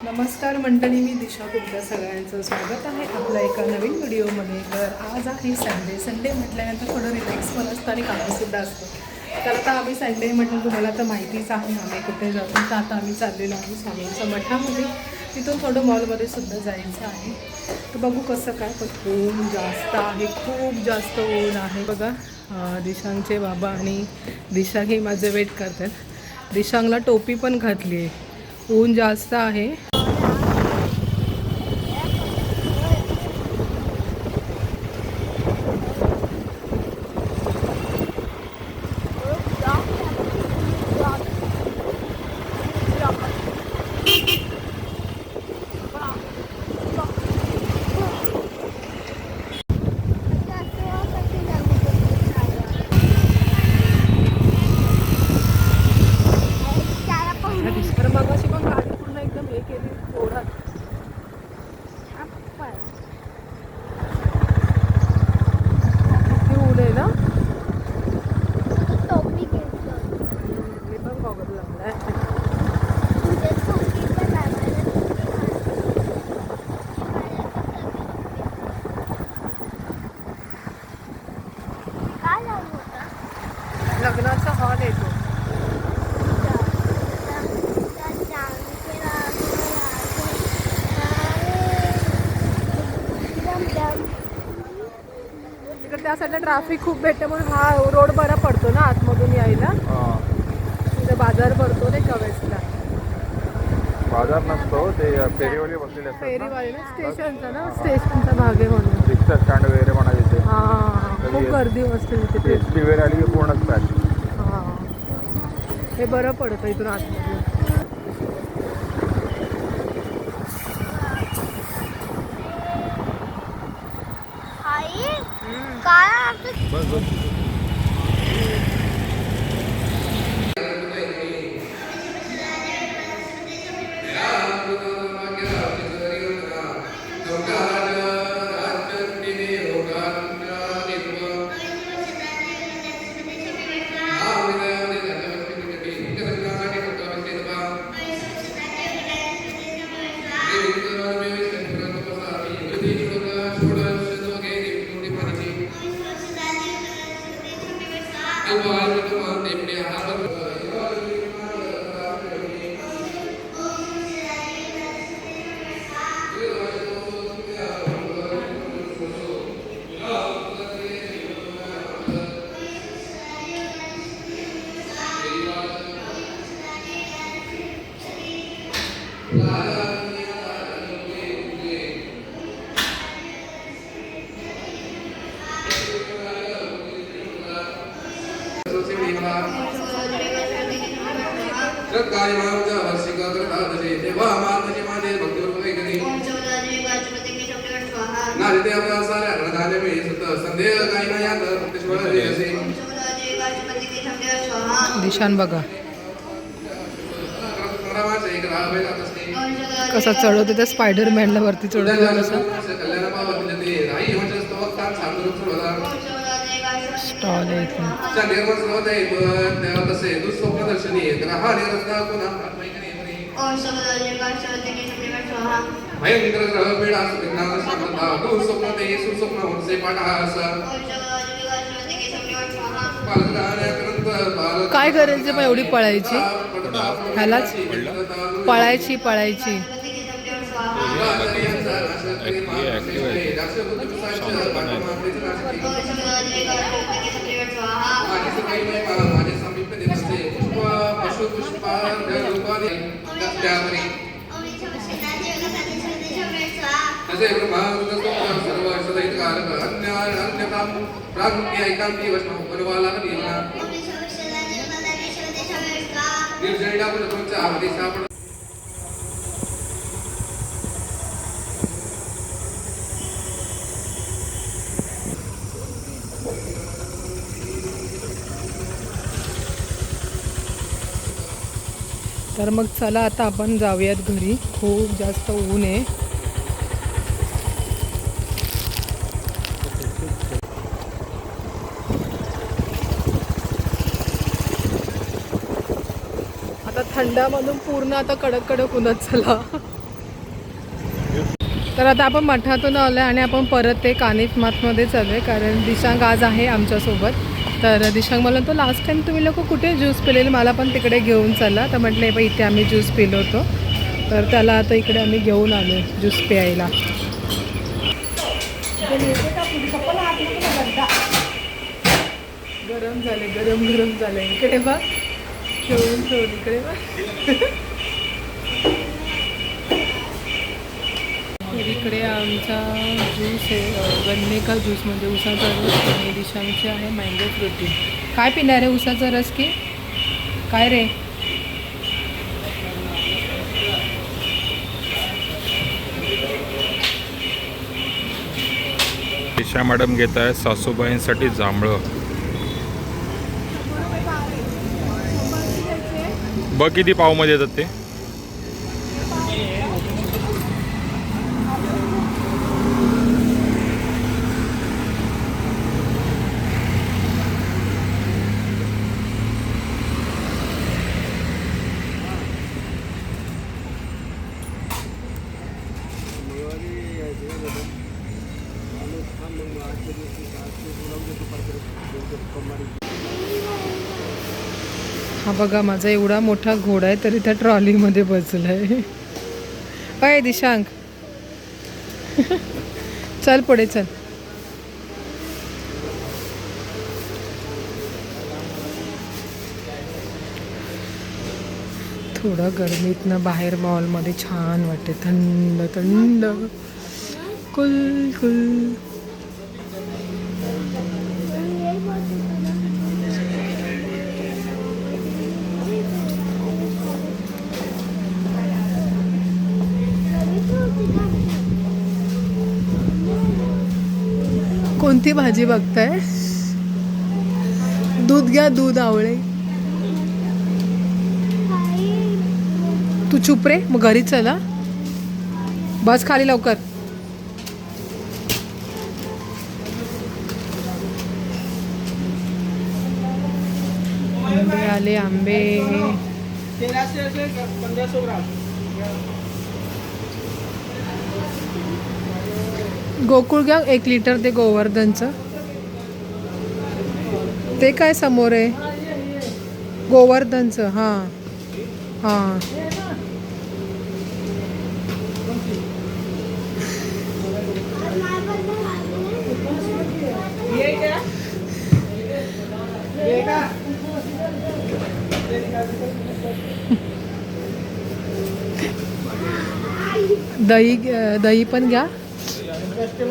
नमस्कार मंडळी, मी दिशा. तुमच्या सगळ्यांचं स्वागत आहे आपल्या एका नवीन व्हिडिओमध्ये. तर आज आहे संडे म्हटल्यानंतर थोडं रिलॅक्स पण असतं आणि कामंसुद्धा असतं. तर आता आम्ही संडे म्हटलं तुम्हाला तर माहितीच आहे आम्ही कुठे जातो. तर आता आम्ही चाललेलो आहोत स्वामींच्या मठामध्ये. तिथून थोडं मॉलमध्ये सुद्धा जायचं आहे. तर बघू कसं काय, पण ऊन जास्त आहे, खूप जास्त ऊन आहे. बघा दिशांगचे बाबा आणि दिशा हे माझे वेट करतात. दिशांगला टोपी पण घातली आहे, ऊन जास्त आहे. मगाशी पण गाडी पूर्ण एकदम हे केली जोरात. किती ऊन आहे ना. मी पण गॉगल लावलाय. लग्नाचा हॉल आहे तो. त्या साईडला ट्रॅफिक खूप भेटते म्हणून हा रोड बरा पडतो ना आतमधून यायला. तिथे बाजार भरतो नाही का वेस्टला. बाजार नसतो, ते फेरीवाले बसलेले असतात. फेरीवाले ना, स्टेशनचा ना, स्टेशनचा भाग आहे म्हणून. रिक्षा स्टँड वगैरे म्हणायचे. हां, खूप गर्दी असते तिथे. एस टी वगैरे आली की पूर्णच पॅक. हां, हे बरं पडतं इथून आतमधून. बस बस. दिशान बघा कसा चढवतो त्या स्पायडरमॅनला वरती चढवतो कसा. स्टॉल आहे इथे. काय करायचं पण एवढी पळायची ह्यालाच. पळायची तर मग चला आता आपण जाऊयात घरी. खूप जास्त ऊन आहे. आता थंडामधून पूर्ण आता कडक कडक उन्हात चला. तर आता आपण मठातून आलो आहे आणि आपण परत ते कानिफ माथमध्ये चालू आहे, कारण दिशांग आज आहे आमच्यासोबत. तर दिशांग मला तो लास्ट टाईम तुम्ही लोक कुठे ज्यूस पिलेले, मला पण तिकडे घेऊन चला. तर म्हटलं बाई इथे आम्ही ज्यूस पिलो होतो, तर त्याला आता इकडे आम्ही घेऊन आलो ज्यूस प्यायला. गरम झाले, गरम गरम झाले. इकडे बघ, ठेवून इकडे बघ. तर इकडे आमचा ज्यूस आहे, गन्ने का ज्यूस म्हणजे उसाचा रस, आणि दिशांची आहे मँगो फ्रुटी. काय पिणार आहे, उसाचा रस की काय रे? दिशा मॅडम घेत आहे सासूबाईंसाठी जांभळं. बघ किती पावमध्ये येतात ते. हा बघा, माझा एवढा मोठा घोडा आहे तरी त्या ट्रॉलीमध्ये बसला आहे. अय दिशांक, चल पुढे चल. थोडं गरमीतनं बाहेर मॉलमध्ये छान वाटते, थंड थंड, कुल कुल. कोणती भाजी बघताय? दूध घ्या, दूध आवळे. तू चुप रे, मग घरी चला, बस खाली लवकर. आंबे आले, आंबे. गोकुळ घ्या 1 लिटर ते गोवर्धनचं. ते काय समोर आहे, गोवर्धनचं. हां हां. दही पण घ्या.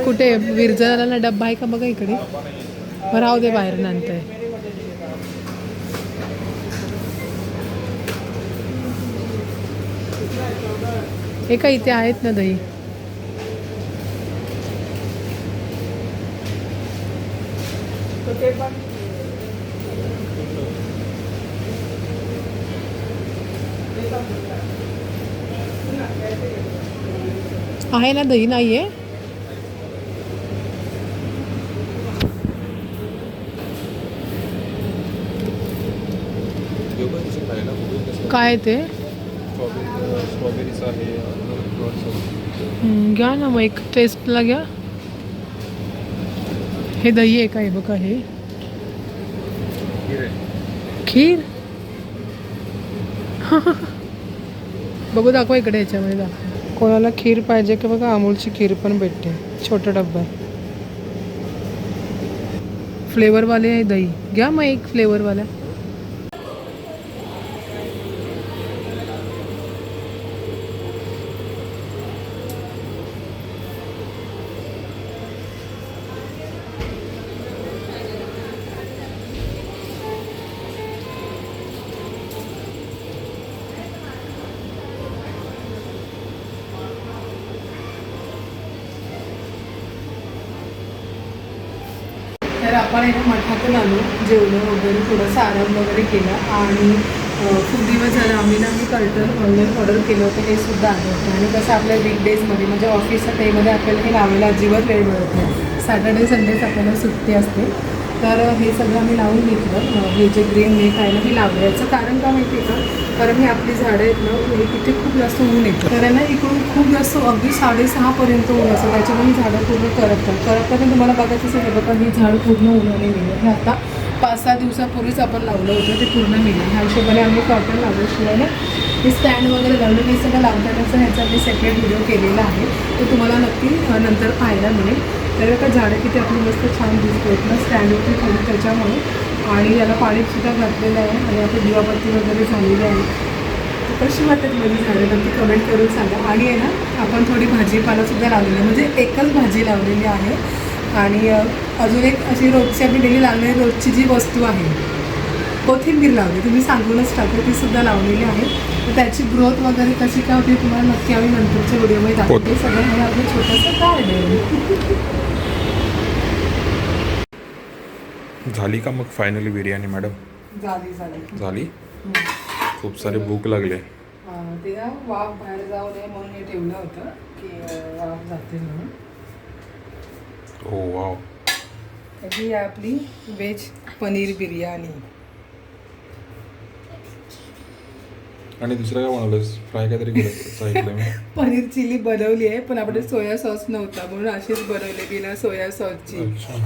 कुठे विरजणाला डब्बा आहे का बघा इकडे. राहू दे, बाहेर नंतर. हे का इथे आहेत ना दही. आहे ना दही, नाही आहे. काय ते स्ट्रॉबेरीचं आहे. घ्या ना मग, एक टेस्टला घ्या. हे दही आहे का, हे बघा, हे खीर. बघू, दाखवा इकडे, याच्यामध्ये दाखवा. कोणाला खीर पाहिजे की बघा, अमूलची खीर पण भेटते, छोटा डब्बा आहे. फ्लेवरवाले आहे दही, घ्या मग एक फ्लेवरवाला. तर आपण एका मठातून आलो, जेवलो वगैरे, थोडंसं आराम वगैरे केला. आणि खूप दिवस झाला आम्ही कर्टन ऑनलाईन ऑर्डर केलं होतं, हे सुद्धा आलं होतं. आणि कसं आपल्या वीकडेजमध्ये म्हणजे ऑफिसच्या डेमध्ये आपल्याला हे लावायला अजिबात वेळ मिळत नाही. सॅटर्डे संडेच आपल्याला सुट्टी असते. तर हे सगळं आम्ही लावून घेतलं. हे जे ग्रीन नेट आहे ना हे लावलं. याचं कारण का माहिती आहे का, कारण ही आपली झाडं आहेत ना हे इथे खूप जास्त ऊन येतं. तर आहे ना इकडून खूप जास्त अगदी 6:30पर्यंत ऊन असतं. त्याच्यामुळे ही झाडं पूर्ण करपतात. तुम्हाला बघायचं असेल हे बघा, ही झाड पूर्ण उन्हाने मिळेल. हे आता 5-6 दिवसापूर्वीच आपण लावलं होतं, ते पूर्ण मिळेल. ह्या हिशोबाने आम्ही कॉटन लावल्याशिवाय ना हे स्टँड वगैरे लावलं. हे सगळं लावतानाचं ह्याचा मी सेपरेट व्हिडिओ केलेला आहे, तो तुम्हाला नक्की नंतर पाहायला मिळेल. तर का झाडं किती आपली मस्त छान दिसतात ना स्टँडवरती ठेवली त्याच्यामुळे. आणि याला पाणीसुद्धा घातलेलं आहे आणि आता दिवाबत्ती वगैरे झालेली आहे. तर कशी वाटतात माझी झाडं नक्की कमेंट करून सांगा. आणि आहे ना आपण थोडी भाजीपालासुद्धा लावलेली आहे, म्हणजे एकच भाजी लावलेली आहे. आणि अजून एक अशी रोजची आपली डेली लावलेली रोजची जी वस्तू आहे कोथिंबीर लावली, तुम्ही सांगूनच टाकली, ती सुद्धा लावलेली आहे. तर त्याची ग्रोथ वगैरे कशी काय होती तुम्हाला नक्की आम्ही नंतरच्या व्हिडिओमध्ये दाखवते. सगळं हे आपलं छोटंसं गार्डन. झाली का मग फायनली बिर्याणी मॅडम? झाली. खूप सारे भूक लागले. ते ना वाफ बाहेर जाऊ नये म्हणून हे ठेवलं होतं की वाफ जाते म्हणून. ओ वाव. ही आहे आपली व्हेज पनीर बिर्याणी. आणि दुसरं काय बनवलंस? फ्राय काहीतरी केलं ऐकलं मी. पनीर चिली बनवली आहे, पण आपल्याकडे सोया सॉस नव्हता म्हणून अशीच बनवली बिना सोया सॉसची. अच्छा.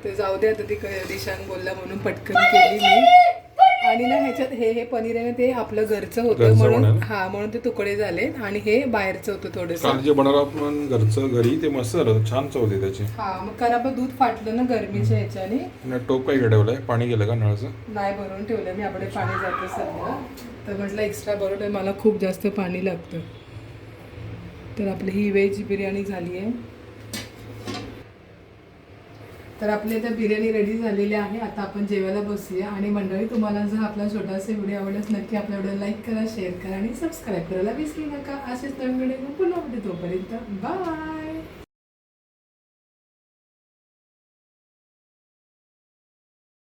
ते जाऊ दे आता, ती दिशांग बोलला म्हणून पटकन केली मी. आणि ना ह्याच्यात हे पनीर आहे ना ते आपलं घरचं होतं म्हणून म्हणून ते तुकडे झाले. आणि हे बाहेरचं होतं थोडंसं. काल जे बनवलं आपण घरचं घरी ते मस्त झालं, छान चव होती त्याची. मग कारण आपण दूध फाटलं ना गरमीच्या ह्याच्याने. आणि टोप काय ठेवलंय? पाणी गेलं का नळाचं? नाही, भरून ठेवलं मी. आपले पाणी जातं सध्या, तर म्हटलं एक्स्ट्रा भरून मला खूप जास्त पाणी लागतं. तर आपली ही व्हेज बिर्याणी झाली आहे. तर आपली आता बिर्याणी रेडी झालेली आहे. आता आपण जेवायला बसूया. आणि मंडळी, तुम्हाला जर आपला छोटासा व्हिडिओ आवडल्यास नक्की आपल्या व्हिडिओ लाईक करा, शेअर करा आणि सबस्क्राईब करायला विसरू नका. असेच नवीन व्हिडिओ पुन्हा भेटू. तोपर्यंत बाय.